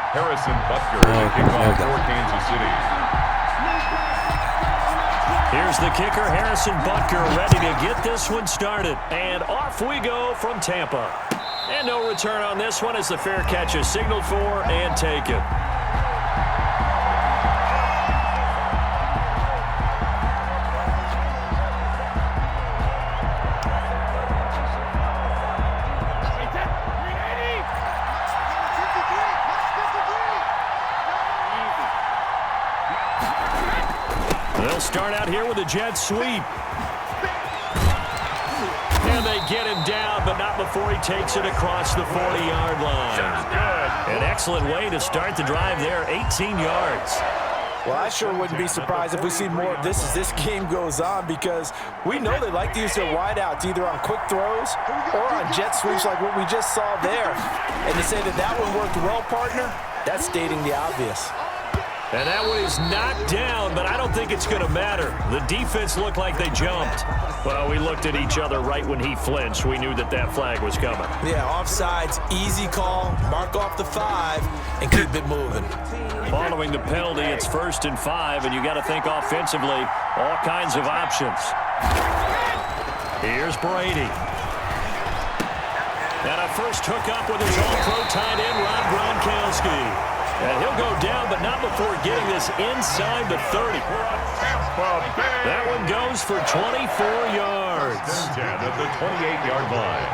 Harrison Butker to kick off for Kansas City. Here's the kicker, Harrison Butker, ready to get this one started. And off we go from Tampa. And no return on this one as the fair catch is signaled for and taken. They'll start out here with a jet sweep. And they get him down, but not before he takes it across the 40-yard line. An excellent way to start the drive there, 18 yards. Well, I sure wouldn't be surprised if we see more of this as this game goes on, because we know they like to use their wideouts either on quick throws or on jet sweeps like what we just saw there. And to say that that one worked well, partner, that's stating the obvious. And that one is knocked down, but I don't think it's going to matter. The defense looked like they jumped. Well, we looked at each other right when he flinched. We knew that that flag was coming. Yeah, offsides, easy call, mark off the 5, and keep it moving. Following the penalty, it's 1st and 5, and you got to think offensively, all kinds of options. Here's Brady. And a first hookup with his all-pro tight end, Rob Gronkowski. And he'll go down, but not before getting this inside the 30. That one goes for 24 yards. At the 28-yard line.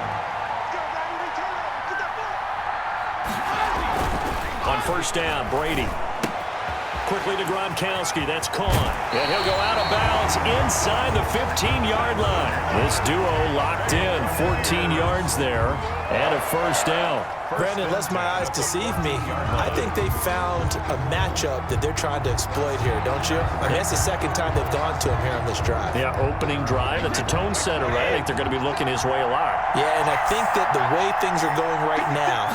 On first down, Brady. Quickly to Gronkowski. That's Kahn. And he'll go out of bounds inside the 15-yard line. This duo locked in. 14 yards there and a first down. Brandon, lest my eyes deceive me, I think they found a matchup that they're trying to exploit here, don't you? I mean, it's the second time they've gone to him here on this drive. Yeah, opening drive. It's a tone setter, right? I think they're going to be looking his way a lot. Yeah, and I think that the way things are going right now,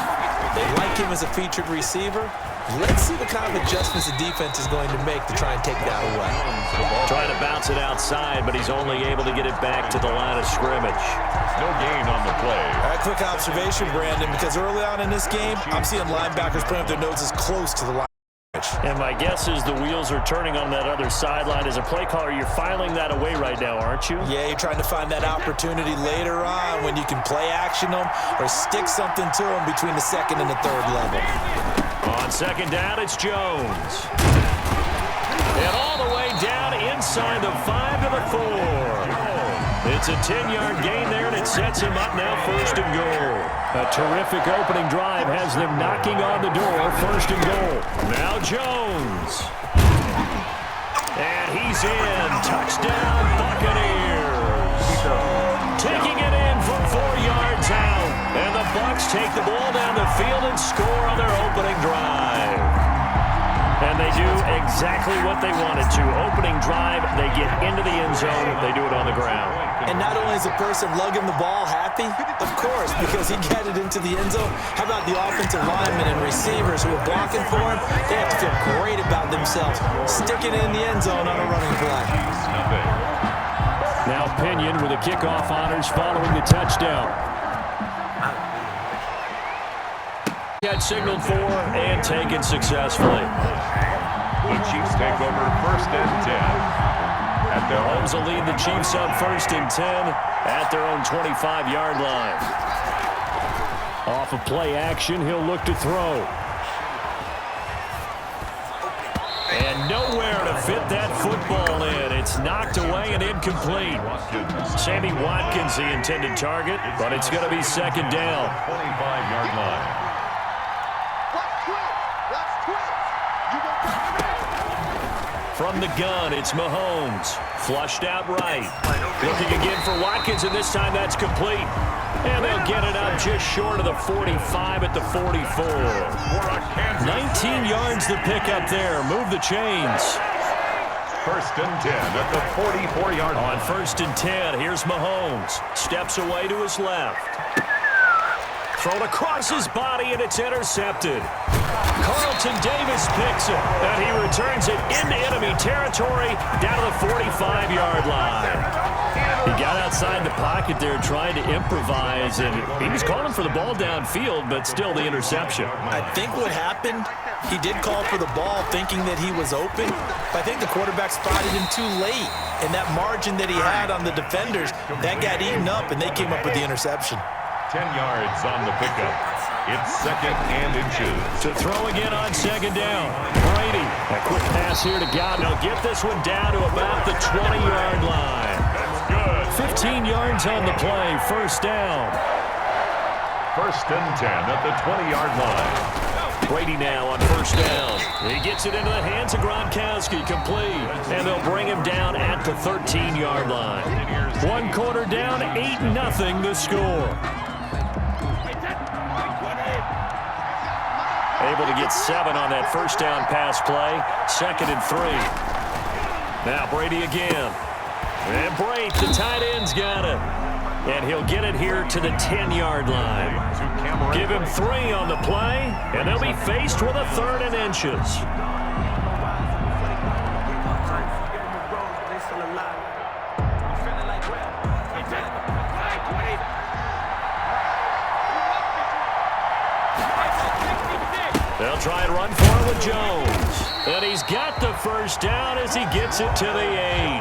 they like him as a featured receiver. Let's see what kind of adjustments the defense is going to make to try and take that away. Trying to bounce it outside, but he's only able to get it back to the line of scrimmage. No gain on the play. All right, quick observation, Brandon, because early on in this game, I'm seeing linebackers putting up their noses close to the line. And my guess is the wheels are turning on that other sideline. As a play caller, you're filing that away right now, aren't you? Yeah, you're trying to find that opportunity later on when you can play action them or stick something to them between the second and the third level. On second down, it's Jones. And all the way down inside the 5 to the 4. It's a 10-yard gain there, and it sets him up now 1st and goal. A terrific opening drive has them knocking on the door, 1st and goal. Now Jones. And he's in. Touchdown, Buccaneers. Taking it in from 4 yards out. And the Bucs take the ball down the field and score on their opening drive. And they do exactly what they wanted to. Opening drive, they get into the end zone. They do it on the ground. And not only is the person lugging the ball happy, of course, because he got it into the end zone. How about the offensive linemen and receivers who are blocking for him? They have to feel great about themselves, sticking it in the end zone on a running play. Now Pinion with the kickoff honors following the touchdown. Got signaled for and taken successfully. The Chiefs take over 1st and 10. Mahomes will lead the Chiefs up 1st and 10 at their own 25-yard line. Off of play action, he'll look to throw. And nowhere to fit that football in. It's knocked away and incomplete. Sammy Watkins, the intended target, but it's going to be 2nd down. 25-yard line. From the gun, it's Mahomes. Flushed out right. Looking again for Watkins, and this time that's complete. And they'll get it up just short of the 45 at the 44. 19 yards to pick up there. Move the chains. 1st and 10 at the 44-yard line. On 1st and 10, here's Mahomes. Steps away to his left. Thrown across his body, and it's intercepted. Carlton Davis picks it, and he returns it into enemy territory down to the 45-yard line. He got outside the pocket there trying to improvise, and he was calling for the ball downfield, but still the interception. I think what happened, he did call for the ball thinking that he was open, but I think the quarterback spotted him too late, and that margin that he had on the defenders, that got eaten up, and they came up with the interception. 10 yards on the pickup. It's 2nd and inches. To throw again on 2nd down. Brady, a quick pass here to Godwin. He'll get this one down to about the 20-yard line. That's good. 15 yards on the play, 1st down. 1st and 10 at the 20-yard line. Brady now on 1st down. He gets it into the hands of Gronkowski, complete. And they'll bring him down at the 13-yard line. 1 quarter down, 8-0 the score. Able to get 7 on that 1st down pass play. 2nd and 3. Now Brady again. And Brady, the tight end's got it. And he'll get it here to the 10-yard line. Give him 3 on the play, and they'll be faced with a 3rd and inches. They'll try and run for it with Jones. And he's got the 1st down as he gets it to the 8.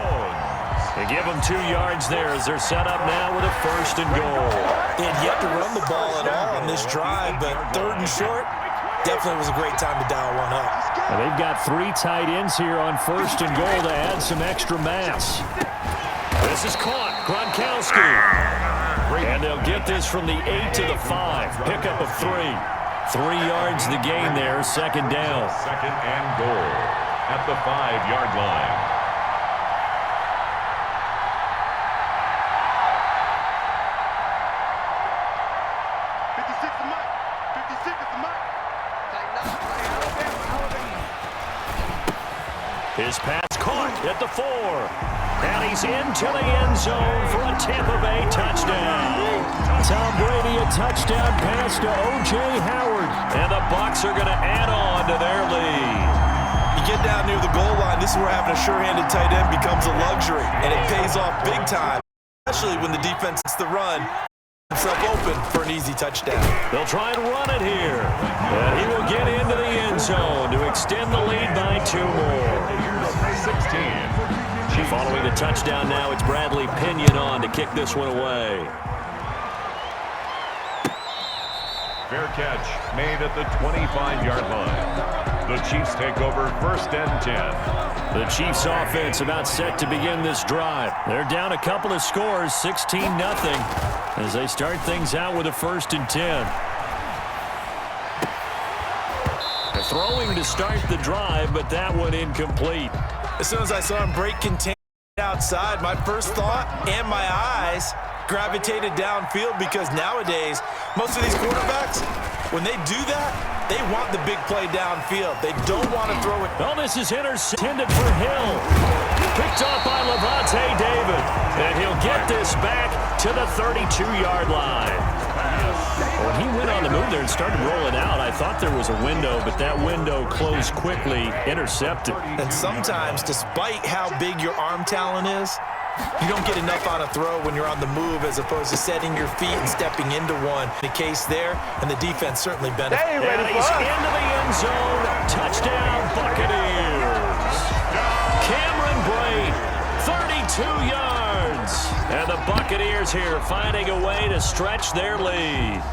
They give him 2 yards there as they're set up now with a 1st and goal. They had yet to run the ball at all on this drive, but 3rd and short definitely was a great time to dial one up. And they've got 3 tight ends here on 1st and goal to add some extra mass. This is caught. Gronkowski. And they'll get this from the 8 to the 5. Pickup of 3. 3 yards the gain there, 2nd down. 2nd and goal at the 5-yard line. His pass caught at the 4. And he's into the end zone for a Tampa Bay touchdown. Tom Brady, a touchdown pass to O.J. Howard. And the Bucs are going to add on to their lead. You get down near the goal line, this is where having a sure-handed tight end becomes a luxury, and it pays off big time, especially when the defense is the run. Himself open for an easy touchdown. They'll try and run it here. And he will get into the end zone to extend the lead by 2 more. 16. Following the touchdown now, it's Bradley Pinion on to kick this one away. Fair catch made at the 25-yard line. The Chiefs take over 1st and 10. The Chiefs offense about set to begin this drive. They're down a couple of scores, 16-0, as they start things out with a 1st and 10. They're throwing to start the drive, but that one incomplete. As soon as I saw him break contain outside, my first thought and my eyes gravitated downfield, because nowadays, most of these quarterbacks, when they do that, they want the big play downfield. They don't want to throw it. Well, this is intended for Hill. Picked off by Levante David. And he'll get this back to the 32-yard line. When he went on the move there and started rolling out, I thought there was a window, but that window closed quickly, intercepted. And sometimes, despite how big your arm talent is, you don't get enough on a throw when you're on the move as opposed to setting your feet and stepping into one. The case there, and the defense certainly benefits. And he's into the end zone. Touchdown, Buccaneers. Cameron Brate, 32 yards. And the Buccaneers here finding a way to stretch their lead.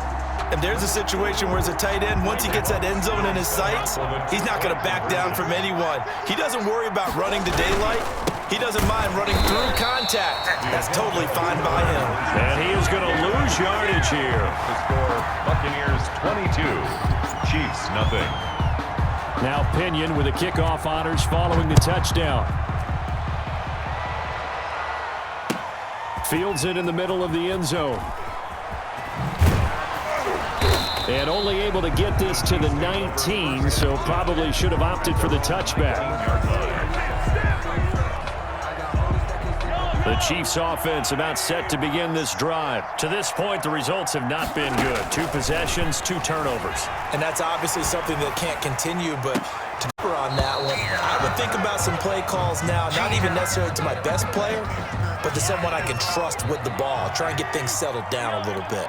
And there's a situation where as a tight end, once he gets that end zone in his sights, he's not going to back down from anyone. He doesn't worry about running to daylight. He doesn't mind running through contact. That's totally fine by him. And he is going to lose yardage here. The score, Buccaneers 22, Chiefs nothing. Now Pinion with the kickoff honors following the touchdown. Fields it in the middle of the end zone. And only able to get this to the 19, so probably should have opted for the touchback. The Chiefs offense about set to begin this drive. To this point, the results have not been good. 2 possessions, 2 turnovers. And that's obviously something that can't continue, but to cover on that one, I would think about some play calls now, not even necessarily to my best player, but to someone I can trust with the ball. Try and get things settled down a little bit.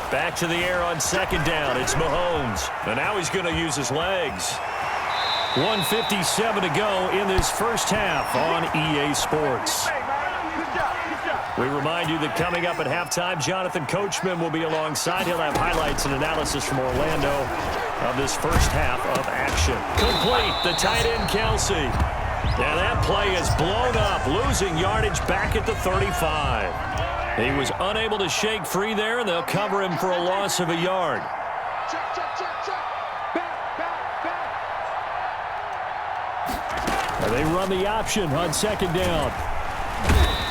Back to the air on second down. It's Mahomes. And now he's going to use his legs. 1:57 to go in this first half on EA Sports. We remind you that coming up at halftime, Jonathan Coachman will be alongside. He'll have highlights and analysis from Orlando of this first half of action. Complete, the tight end Kelsey. And that play is blown up, losing yardage back at the 35. He was unable to shake free there, and they'll cover him for a loss of a yard. And they run the option on second down.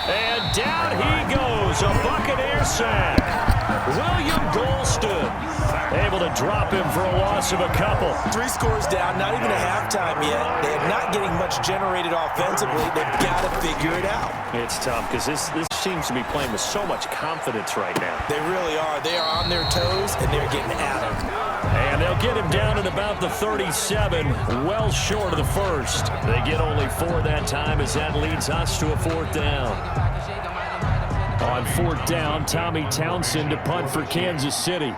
And down he goes, a Buccaneer sack. William Golston able to drop him for a loss of a couple. 3 scores down, not even a halftime yet. They're not getting much generated offensively. They've got to figure it out. It's tough because this seems to be playing with so much confidence right now. They really are. They are on their toes, and they're getting at it. And they'll get him down at about the 37, well short of the first. They get only 4 that time as that leads us to a 4th down. On 4th down, Tommy Townsend to punt for Kansas City.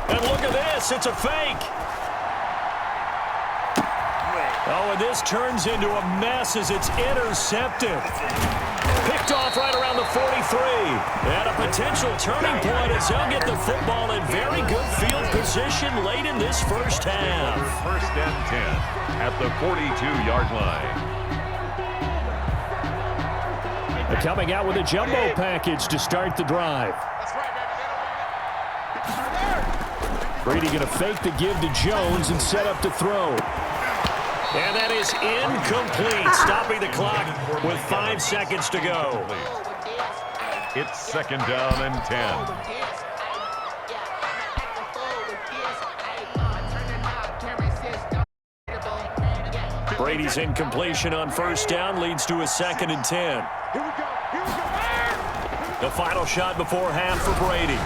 And look at this, it's a fake. Oh, and this turns into a mess as it's intercepted. Picked off right around the 43. And a potential turning point as they'll get the football in very good field position late in this first half. 1st and 10 at the 42-yard line. They're coming out with a jumbo package to start the drive. Brady going to fake the give to Jones and set up to throw. And that is incomplete, stopping the clock with 5 seconds to go. It's 2nd down and 10. Brady's incompletion on 1st down leads to a 2nd and 10. The final shot before half for Brady.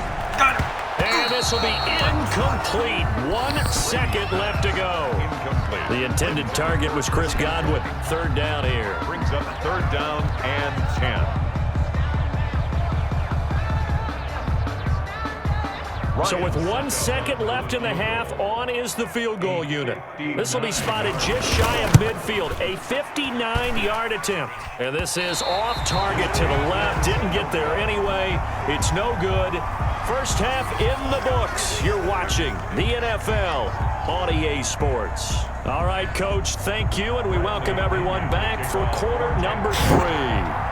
And this will be incomplete. 1 second left to go. Incomplete. The intended target was Chris Godwin. 3rd down here. Brings up 3rd down and 10. So with 1 second left in the half, on is the field goal unit. This will be spotted just shy of midfield, a 59-yard attempt. And this is off target to the left, didn't get there anyway. It's no good. First half in the books. You're watching the NFL on EA Sports. All right, Coach, thank you, and we welcome everyone back for quarter number 3.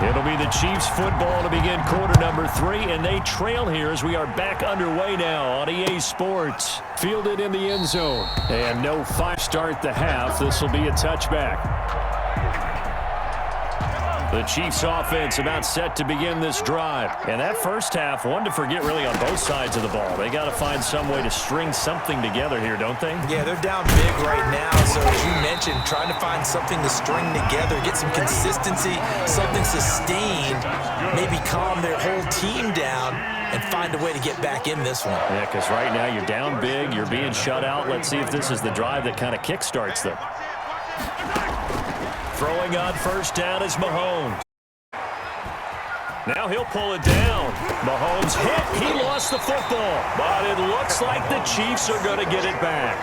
It'll be the Chiefs football to begin quarter number 3, and they trail here as we are back underway now on EA Sports. Fielded in the end zone, and no 5 start the half. This will be a touchback. The Chiefs offense about set to begin this drive. And that first half, one to forget really on both sides of the ball. They got to find some way to string something together here, don't they? Yeah, they're down big right now. So as you mentioned, trying to find something to string together, get some consistency, something sustained, maybe calm their whole team down and find a way to get back in this one. Yeah, because right now you're down big, you're being shut out. Let's see if this is the drive that kind of kickstarts them. Throwing on 1st down is Mahomes. Now he'll pull it down. Mahomes hit. He lost the football. But it looks like the Chiefs are going to get it back.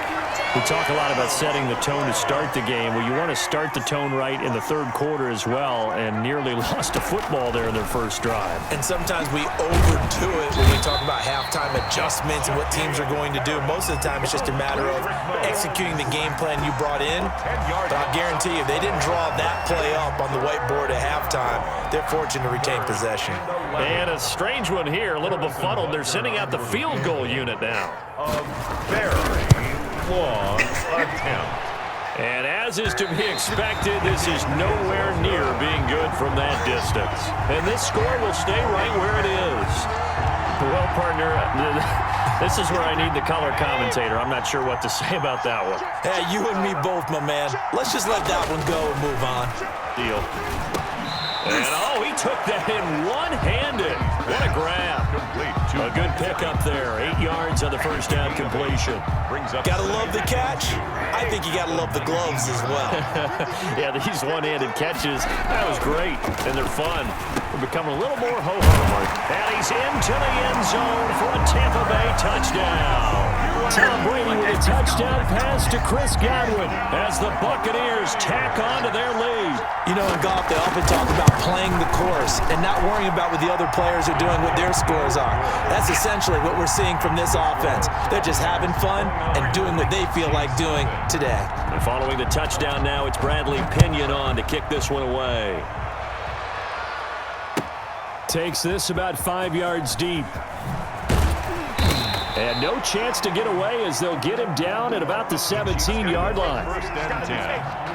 We talk a lot about setting the tone to start the game. Well, you want to start the tone right in the 3rd quarter as well, and nearly lost a football there in their first drive. And sometimes we overdo it when we talk about halftime adjustments and what teams are going to do. Most of the time, it's just a matter of executing the game plan you brought in. But I'll guarantee you, if they didn't draw that play up on the whiteboard at halftime, they're fortunate to retain possession. And a strange one here, a little befuddled. They're sending out the field goal unit now. Very long attempt. And as is to be expected, this is nowhere near being good from that distance. And this score will stay right where it is. Well, partner, this is where I need the color commentator. I'm not sure what to say about that one. Hey, you and me both, my man. Let's just let that one go and move on. Deal. And, oh, he took that in one-handed. What a grab. Complete A good pickup there. 8 yards on the first down completion. Gotta love the catch. I think you gotta love the gloves as well. Yeah, these one-handed catches, that was great, and they're fun. They're becoming a little more ho-ho. And he's into the end zone for a Tampa Bay touchdown. Tom Brady with a touchdown pass to Chris Godwin as the Buccaneers tack on to their lead. You know, in golf, they often talk about playing the course and not worrying about what the other players are doing, what their scores are. That's essentially what we're seeing from this offense. They're just having fun and doing what they feel like doing today. And following the touchdown now, it's Bradley Pinion on to kick this one away. Takes this about 5 yards deep. And no chance to get away as they'll get him down at about the 17-yard line. First and 10.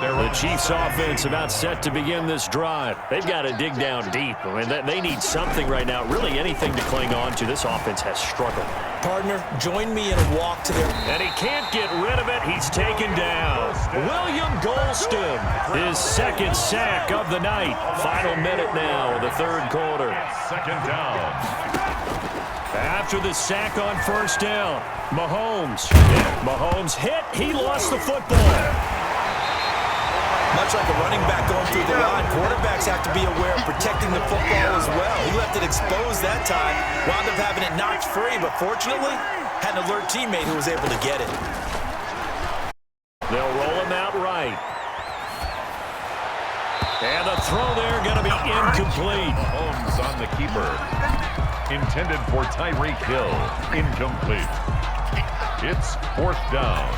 The Chiefs offense about set to begin this drive. They've got to dig down deep. I mean, they need something right now, really anything to cling on to. This offense has struggled. Partner, join me in a walk to their... And he can't get rid of it. He's taken down. William Golston, his second sack of the night. Final minute now of the third quarter. Second down. After the sack on first down, Mahomes hit. He lost the football. Much like a running back going through the line, quarterbacks have to be aware of protecting the football as well. He left it exposed that time, wound up having it knocked free, but fortunately, had an alert teammate who was able to get it. They'll roll him out right. And the throw there going to be incomplete. Mahomes on the keeper. Intended for Tyreek Hill. Incomplete. It's fourth down.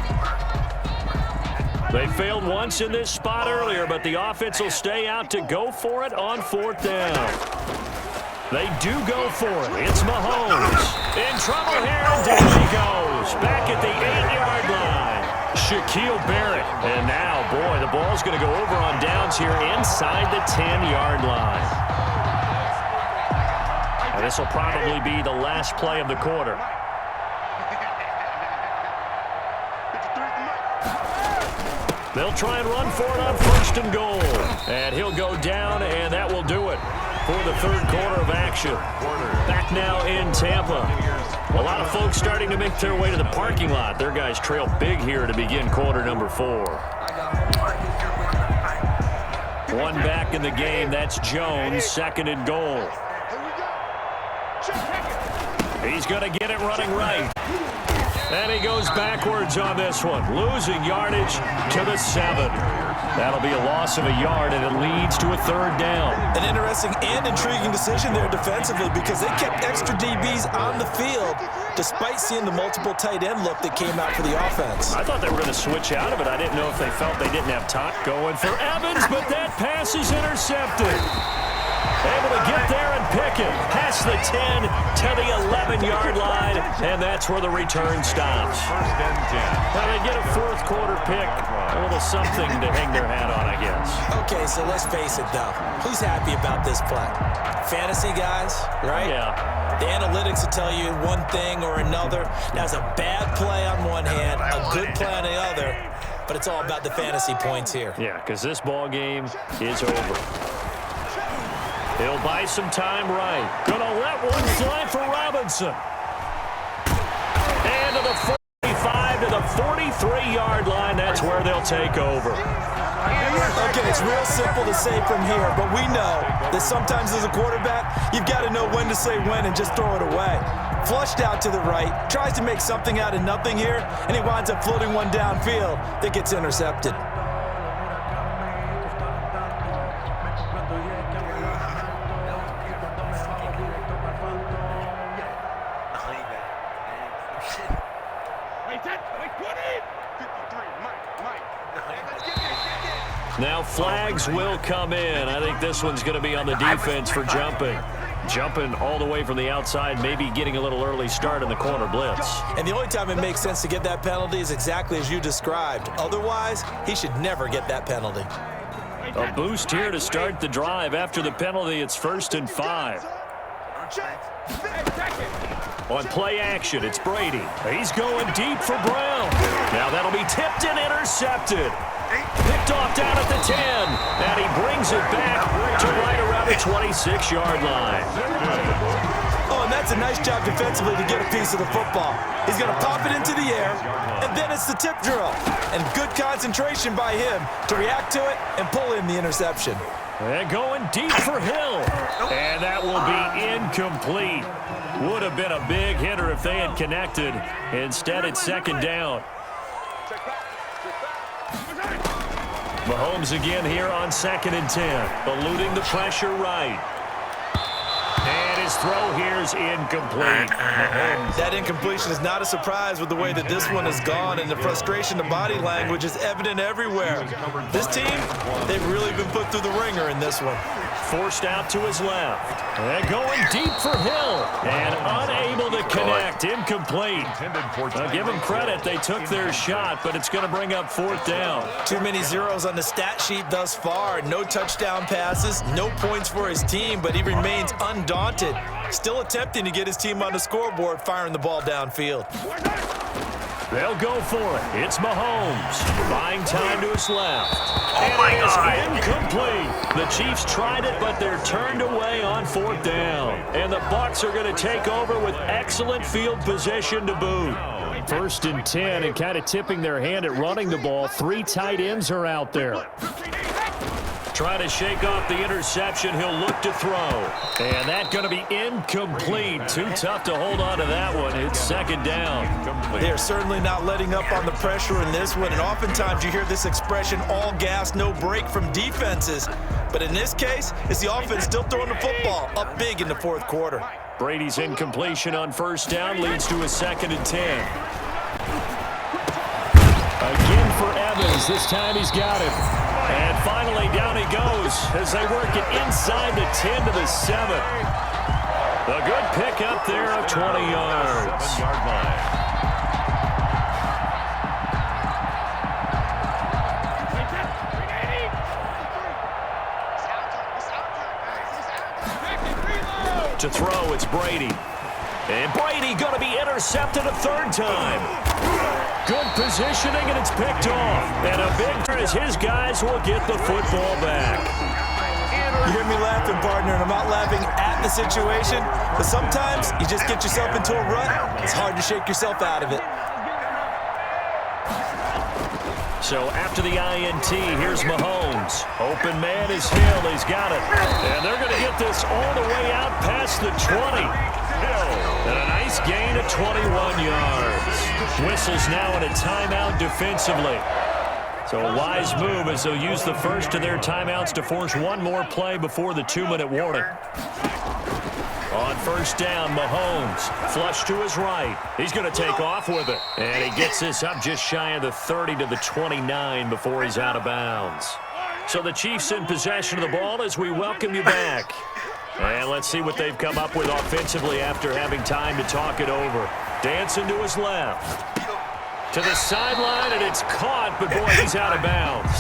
They failed once in this spot earlier, but the offense will stay out to go for it on fourth down. They do go for it. It's Mahomes. In trouble here, and down he goes. Back at the 8-yard line. Shaquille Barrett. And now, boy, the ball's going to go over on downs here inside the 10-yard line. And this will probably be the last play of the quarter. They'll try and run for it on first and goal. And he'll go down, and that will do it for the third quarter of action. Back now in Tampa. A lot of folks starting to make their way to the parking lot. Their guys trail big here to begin quarter number 4. One back in the game. That's Jones, second and goal. He's going to get it running right. And he goes backwards on this one, losing yardage to the 7. That'll be a loss of a yard, and it leads to a third down. An interesting and intriguing decision there defensively because they kept extra DBs on the field despite seeing the multiple tight end look that came out for the offense. I thought they were going to switch out of it. I didn't know if they felt they didn't have time going for Evans, but that pass is intercepted. Able to get there and pick it. Past the 10 to the 11-yard line, and that's where the return stops. First and 10. Now they get a fourth quarter pick. A little something to hang their hat on, I guess. Okay, so let's face it, though. Who's happy about this play? Fantasy guys, right? Yeah. The analytics will tell you one thing or another. That's a bad play on one hand, a good play on the other, but it's all about the fantasy points here. Yeah, because this ball game is over. He'll buy some time right. Gonna let one fly for Robinson. And to the 45 to the 43-yard line. That's where they'll take over. Okay, it's real simple to say from here, but we know that sometimes as a quarterback, you've got to know when to say when and just throw it away. Flushed out to the right, tries to make something out of nothing here, and he winds up floating one downfield that gets intercepted. Now flags will come in. I think this one's going to be on the defense for jumping. Jumping all the way from the outside, maybe getting a little early start in the corner blitz. And the only time it makes sense to get that penalty is exactly as you described. Otherwise, he should never get that penalty. A boost here to start the drive. After the penalty, it's 1st and 5. On play action, it's Brady. He's going deep for Brown. Now that'll be tipped and intercepted. Picked off down at the 10, and he brings it back to right around the 26-yard line. Oh, and That's a nice job defensively to get a piece of the football. He's going to pop it into the air, and then it's the tip drill. And good concentration by him to react to it and pull in the interception. And going deep for Hill. And that will be incomplete. Would have been a big hitter if they had connected. Instead, it's second down. Mahomes again here on 2nd and 10. Eluding the pressure right. And his throw here is incomplete. Mahomes. That incompletion is not a surprise with the way that this one has gone, and the frustration, the body language is evident everywhere. This team, they've really been put through the ringer in this one. Forced out to his left. And going deep for Hill. And unable to connect. Incomplete. Now give them credit. They took their shot, but it's going to bring up 4th down. Too many zeros on the stat sheet thus far. No touchdown passes, no points for his team, but he remains undaunted. Still attempting to get his team on the scoreboard, firing the ball downfield. They'll go for it. It's Mahomes. Buying time to his left. And it is incomplete. The Chiefs tried it, but they're turned away on 4th down. And the Bucs are going to take over with excellent field position to boot. 1st and 10, and kind of tipping their hand at running the ball. 3 tight ends are out there. Trying to shake off the interception. He'll look to throw. And that's going to be incomplete. Too tough to hold on to that one. It's 2nd down. They're certainly not letting up on the pressure in this one. And oftentimes you hear this expression, all gas, no break from defenses. But in this case, it's the offense still throwing the football up big in the 4th quarter. Brady's incompletion on 1st down leads to a 2nd and 10. Again for Evans. This time he's got it. And finally, down he goes as they work it inside the 10 to the 7. A good pick up there of 20 yards. 7-yard line. To throw, it's Brady. And Brady going to be intercepted a 3rd time. Good positioning, and it's picked off. And a big turn as his guys will get the football back. You hear me laughing, partner, and I'm not laughing at the situation, but sometimes you just get yourself into a rut. It's hard to shake yourself out of it. So after the INT, here's Mahomes. Open man is Hill. He's got it. And they're going to get this all the way out past the 20. And a nice gain of 21 yards. Whistles now in a timeout defensively. So a wise move as they'll use the first of their timeouts to force one more play before the 2-minute warning. On 1st down, Mahomes, flush to his right. He's going to take off with it. And he gets this up just shy of the 30 to the 29 before he's out of bounds. So the Chiefs in possession of the ball as we welcome you back. And let's see what they've come up with offensively after having time to talk it over. Dancing to his left. To the sideline, and it's caught, but boy, he's out of bounds.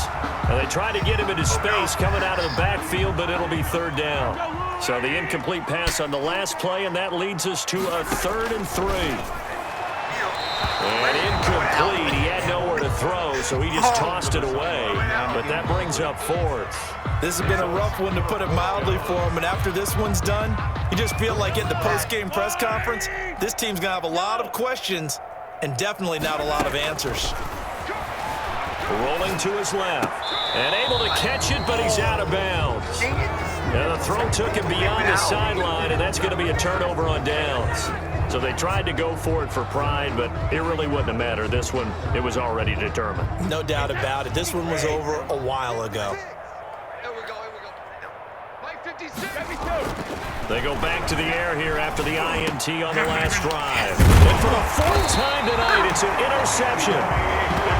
And they try to get him into space coming out of the backfield, but it'll be 3rd down. So the incomplete pass on the last play, and that leads us to a 3rd and 3. And incomplete. He had nowhere to throw, so he just tossed it away. But that brings up 4th. This has been a rough one, to put it mildly, for him. And after this one's done, you just feel like at the post-game press conference, this team's going to have a lot of questions and definitely not a lot of answers. Rolling to his left. And able to catch it, but he's out of bounds. And the throw took him beyond the sideline, and that's going to be a turnover on downs. So they tried to go for it for pride, but it really wouldn't have mattered. This one, it was already determined. No doubt about it. This one was over a while ago. They go back to the air here after the INT on the last drive. And for the 4th time tonight, it's an interception.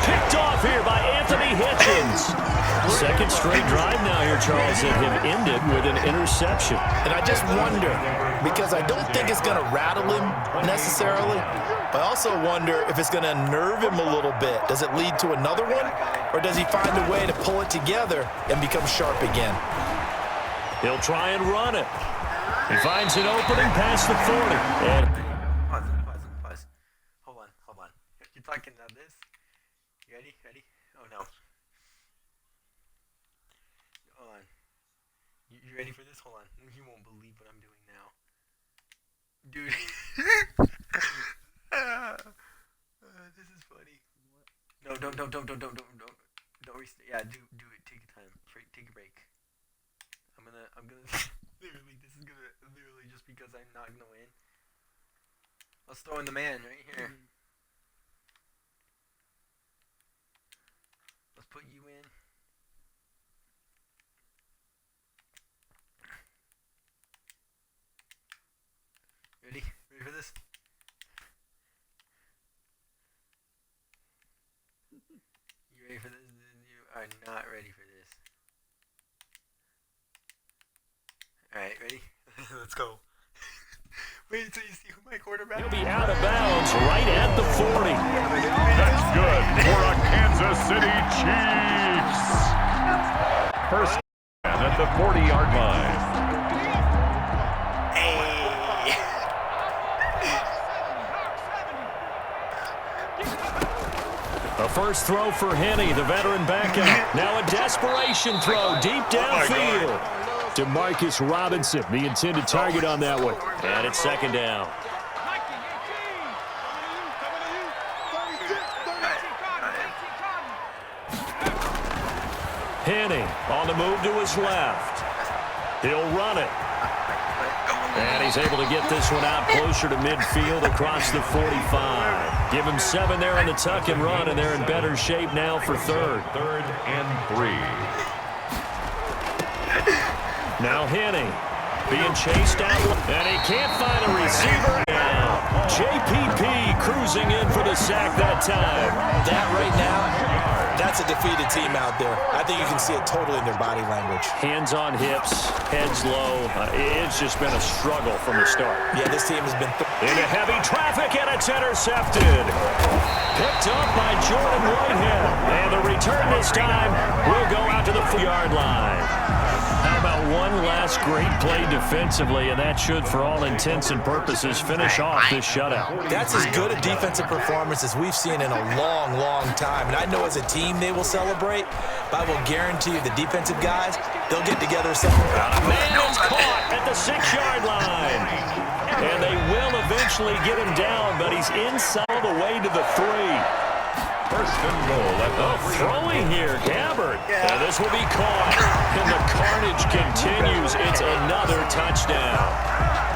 Picked off here by Anthony Hitchens. 2nd straight drive now here, Charles, that have ended with an interception. And I just wonder, because I don't think it's going to rattle him necessarily, but I also wonder if it's going to unnerve him a little bit. Does it lead to another one, or does he find a way to pull it together and become sharp again? He'll try and run it. He finds an opening past the 40. And Pause. Hold on. You're talking about this? You ready? Oh, no. Hold on. You ready for this? Hold on. You won't believe what I'm doing now. Dude. This is funny. No, don't restart. Yeah, do it. Take your time. Take a break. I'm gonna literally, this is gonna, literally just because I'm not gonna win. Let's throw in the man right here. Let's put you in. Ready? Ready for this? You ready for this? You are not ready for this. Alright, ready? Let's go. Wait until you see who my quarterback is. He'll be out of bounds right at the 40. That's good for a Kansas City Chiefs. First down at the 40-yard line. A first throw for Henne, the veteran backup. Now a desperation throw deep downfield. Demarcus Robinson, the intended target on that one. And it's second down. Henne on the move to his left. He'll run it. And he's able to get this one out closer to midfield across the 45. Give him 7 there in the tuck and run, and they're in better shape now for third. Third and 3. Now Henne being chased down, and he can't find a receiver. Now JPP cruising in for the sack that time. That right now, that's a defeated team out there. I think you can see it totally in their body language. Hands on hips, heads low. It's just been a struggle from the start. Yeah, this team has been into heavy traffic, and it's intercepted. Picked up by Jordan Whitehead. And the return this time will go out to the 4-yard line. How about one last great play defensively, and that should, for all intents and purposes, finish off this shutout. That's as good a defensive performance as we've seen in a long, long time. And I know as a team they will celebrate, but I will guarantee you the defensive guys, they'll get together something. Man is caught at the 6-yard line. And they will eventually get him down, but he's inside all the way to the 3. First and goal at the throwing here, Gabbard. And this will be caught. And the carnage continues. It's another touchdown.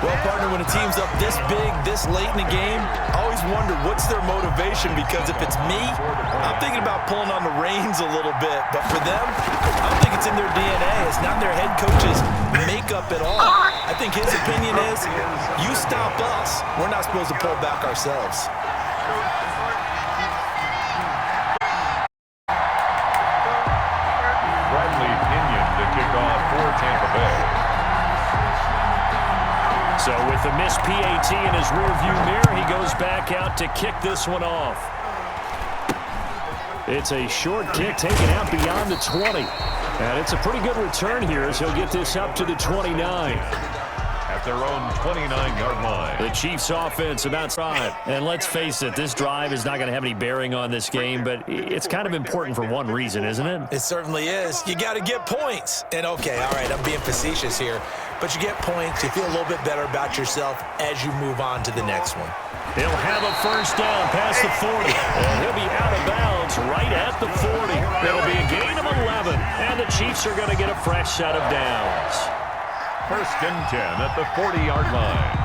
Well, partner, when a team's up this big, this late in the game, I always wonder what's their motivation, because if it's me, I'm thinking about pulling on the reins a little bit. But for them, I don't think it's in their DNA. It's not their head coach's makeup at all. I think his opinion is, you stop us, we're not supposed to pull back ourselves. Tampa Bay. So with the missed PAT in his rearview mirror, he goes back out to kick this one off. It's a short kick taken out beyond the 20. And it's a pretty good return here as he'll get this up to the 29. At their own 29-yard line. The Chiefs offense about 5. And let's face it, this drive is not going to have any bearing on this game, but it's kind of important for one reason, isn't it? It certainly is. You got to get points. And okay, all right, I'm being facetious here, but you get points, you feel a little bit better about yourself as you move on to the next one. He'll have a first down past the 40, and he'll be out of bounds right at the 40. It'll be a gain of 11, and the Chiefs are going to get a fresh set of downs. First and 10 at the 40-yard line.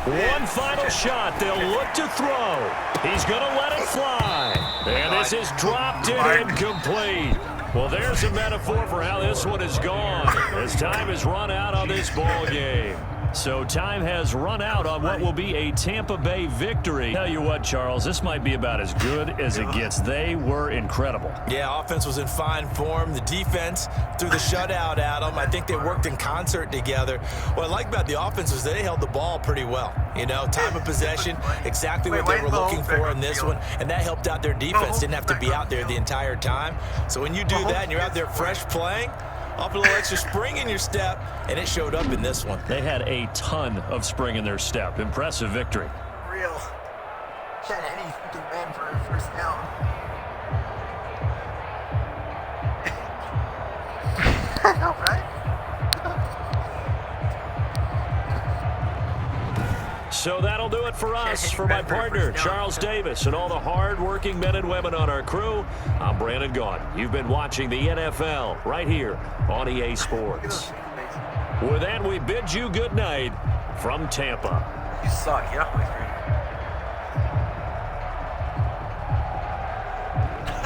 One final shot. They'll look to throw. He's going to let it fly. And this is dropped in incomplete. Well, there's a metaphor for how this one is gone, as time has run out on this ball game. So time has run out on what will be a Tampa Bay victory. Tell you what, Charles, this might be about as good as it gets. They were incredible. Yeah, offense was in fine form. The defense threw the shutout at them. I think they worked in concert together. What I like about the offense was they held the ball pretty well. You know, time of possession, exactly what they were looking for in this one, and that helped out their defense. Didn't have to be out there the entire time. So when you do that and you're out there fresh playing, off a little extra spring in your step, and it showed up in this one. They had a ton of spring in their step. Impressive victory. Real. Chad Henne fucking ran for a first down. So that'll do it for us. For my partner, Charles Davis, and all the hard-working men and women on our crew, I'm Brandon Gaudin. You've been watching the NFL right here on EA Sports. With that, we bid you good night from Tampa. You suck. Get off my screen.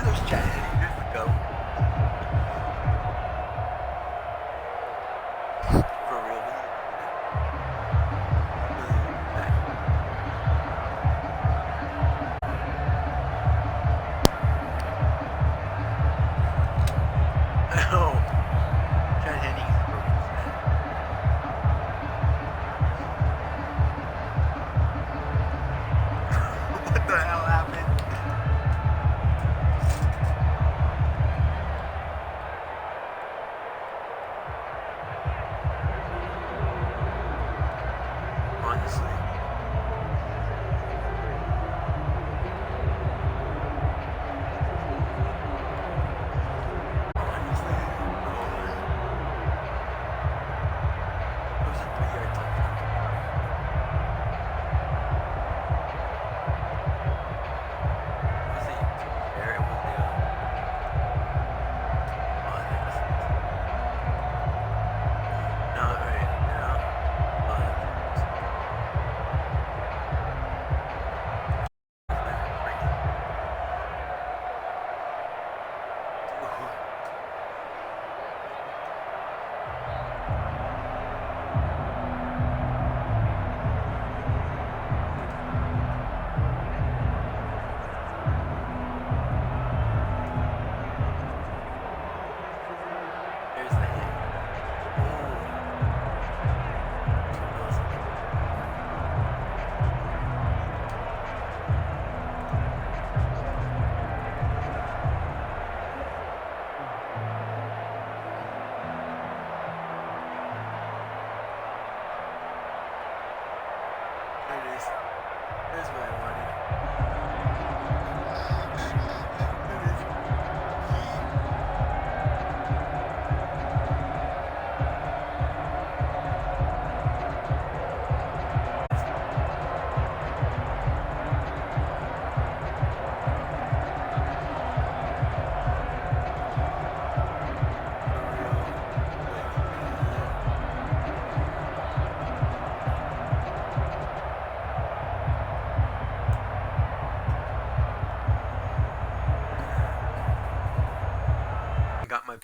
There's Chad. Good to go. For real. Oh. Chad Hennings. What the hell happened? Honestly. Honestly. It was a 3-yard touchdown. Was it fair? It was the no, right now. There's the hit. There it is. There's what I wanted. There it is. I got my